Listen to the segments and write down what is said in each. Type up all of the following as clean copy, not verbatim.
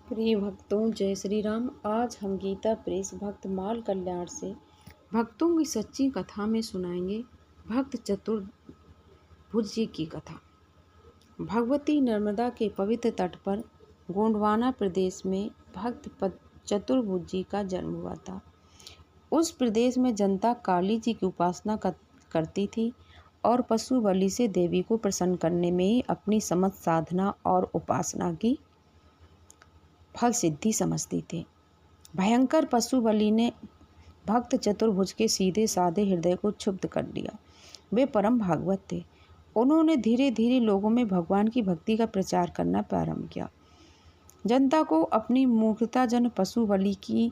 प्रिय भक्तों, जय श्री राम। आज हम गीता प्रेस भक्त माल कल्याण से भक्तों की सच्ची कथा में सुनाएंगे भक्त चतुर्भुज जी की कथा। भगवती नर्मदा के पवित्र तट पर गोंडवाना प्रदेश में भक्त चतुर्भुज जी का जन्म हुआ था। उस प्रदेश में जनता काली जी की उपासना करती थी और पशु बलि से देवी को प्रसन्न करने में ही अपनी समस्त साधना और उपासना की फल सिद्धि समझती थे। भयंकर पशु बलि ने भक्त चतुर्भुज के सीधे साधे हृदय को क्षुब्ध कर दिया। वे परम भागवत थे। उन्होंने धीरे धीरे लोगों में भगवान की भक्ति का प्रचार करना प्रारंभ किया। जनता को अपनी मूर्खताजनक पशु बलि की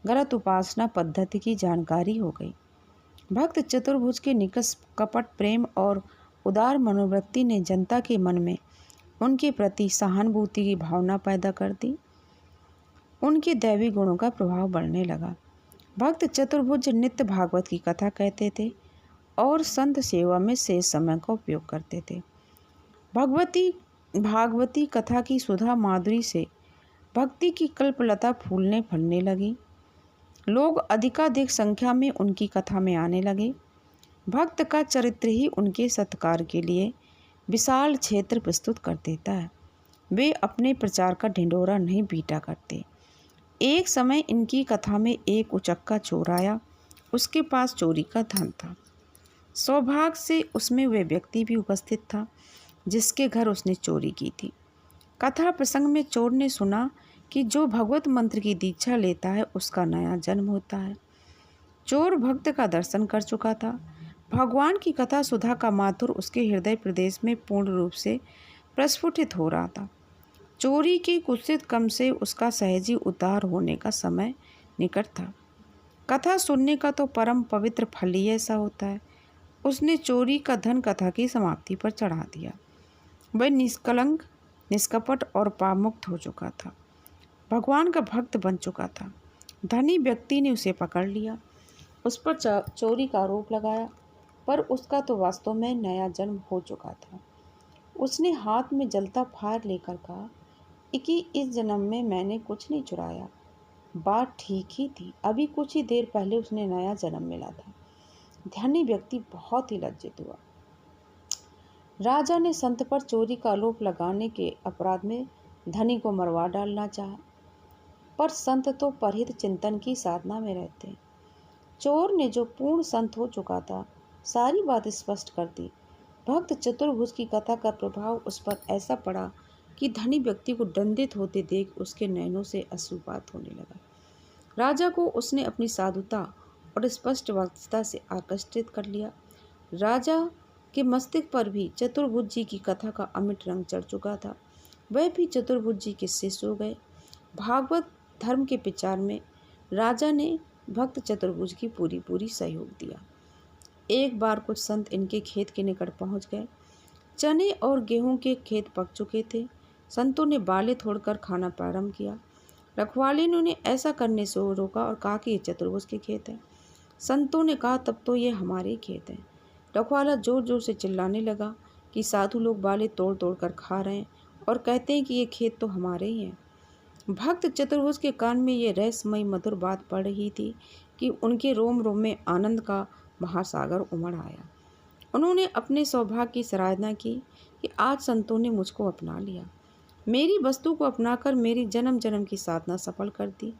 गलत उपासना पद्धति की जानकारी हो गई। भक्त चतुर्भुज के निष्कपट प्रेम और उदार मनोवृत्ति ने जनता के मन में उनके प्रति सहानुभूति की भावना पैदा कर दी। उनके दैवी गुणों का प्रभाव बढ़ने लगा। भक्त चतुर्भुज नित्य भागवत की कथा कहते थे और संत सेवा में शेष समय का उपयोग करते थे। भागवती कथा की सुधा माधुरी से भक्ति की कल्पलता फूलने फलने लगी। लोग अधिकाधिक संख्या में उनकी कथा में आने लगे। भक्त का चरित्र ही उनके सत्कार के लिए विशाल क्षेत्र प्रस्तुत कर देता है। वे अपने प्रचार का ढिंढोरा नहीं पीटा करते। एक समय इनकी कथा में एक उचक्का चोर आया। उसके पास चोरी का धन था। सौभाग्य से उसमें वह व्यक्ति भी उपस्थित था जिसके घर उसने चोरी की थी। कथा प्रसंग में चोर ने सुना कि जो भगवत मंत्र की दीक्षा लेता है उसका नया जन्म होता है। चोर भक्त का दर्शन कर चुका था। भगवान की कथा सुधा का माधुर उसके हृदय प्रदेश में पूर्ण रूप से प्रस्फुटित हो रहा था। चोरी के कुत्सित कम से उसका सहजी उद्धार होने का समय निकट था। कथा सुनने का तो परम पवित्र फल ही ऐसा होता है। उसने चोरी का धन कथा की समाप्ति पर चढ़ा दिया। वह निष्कलंक, निष्कपट और पापमुक्त हो चुका था। भगवान का भक्त बन चुका था। धनी व्यक्ति ने उसे पकड़ लिया, उस पर चोरी का आरोप लगाया, पर उसका तो वास्तव में नया जन्म हो चुका था। उसने हाथ में जलता फायर लेकर कहा कि इस जन्म में मैंने कुछ नहीं चुराया। बात ठीक ही थी। अभी कुछ ही देर पहले उसने नया जन्म मिला था। धनी व्यक्ति बहुत ही लज्जित हुआ। राजा ने संत पर चोरी का आरोप लगाने के अपराध में धनी को मरवा डालना चाहा, पर संत तो परहित चिंतन की साधना में रहते। चोर ने जो पूर्ण संत हो चुका था सारी बात स्पष्ट कर दी। भक्त चतुर्भुज की कथा का प्रभाव उस पर ऐसा पड़ा कि धनी व्यक्ति को दंडित होते देख उसके नयनों से अश्रुपात होने लगा। राजा को उसने अपनी साधुता और स्पष्ट वक्तृता से आकर्षित कर लिया। राजा के मस्तिष्क पर भी चतुर्भुज जी की कथा का अमिट रंग चढ़ चुका था। वह भी चतुर्भुज जी के शिष्य हो गए। भागवत धर्म के प्रचार में राजा ने भक्त चतुर्भुज की पूरी सहयोग दिया। एक बार कुछ संत इनके खेत के निकट पहुंच गए। चने और गेहूं के खेत पक चुके थे। संतों ने बाले तोड़कर खाना प्रारंभ किया। रखवाले ने उन्हें ऐसा करने से रोका और कहा कि ये चतुर्भुज के खेत हैं। संतों ने कहा तब तो ये हमारे खेत हैं। रखवाला जोर जोर से चिल्लाने लगा कि साधु लोग बाले तोड़ तोड़ कर खा रहे हैं और कहते हैं कि ये खेत तो हमारे ही हैं। भक्त चतुर्भुज के कान में ये रहस्यमयी मधुर बात पड़ रही थी कि उनके रोम रोम में आनंद का महासागर उमड़ आया। उन्होंने अपने सौभाग्य की सराहना की कि आज संतों ने मुझको अपना लिया, मेरी वस्तु को अपनाकर मेरी जन्म जन्म की साधना सफल कर दी।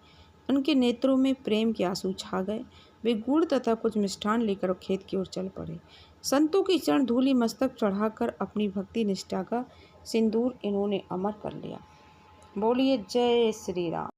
उनके नेत्रों में प्रेम के आंसू छा गए। वे गुड़ तथा कुछ मिष्ठान लेकर खेत की ओर चल पड़े। संतों की चरण धूलि मस्तक चढ़ाकर अपनी भक्ति निष्ठा का सिंदूर इन्होंने अमर कर लिया। बोलिए जय श्री राम।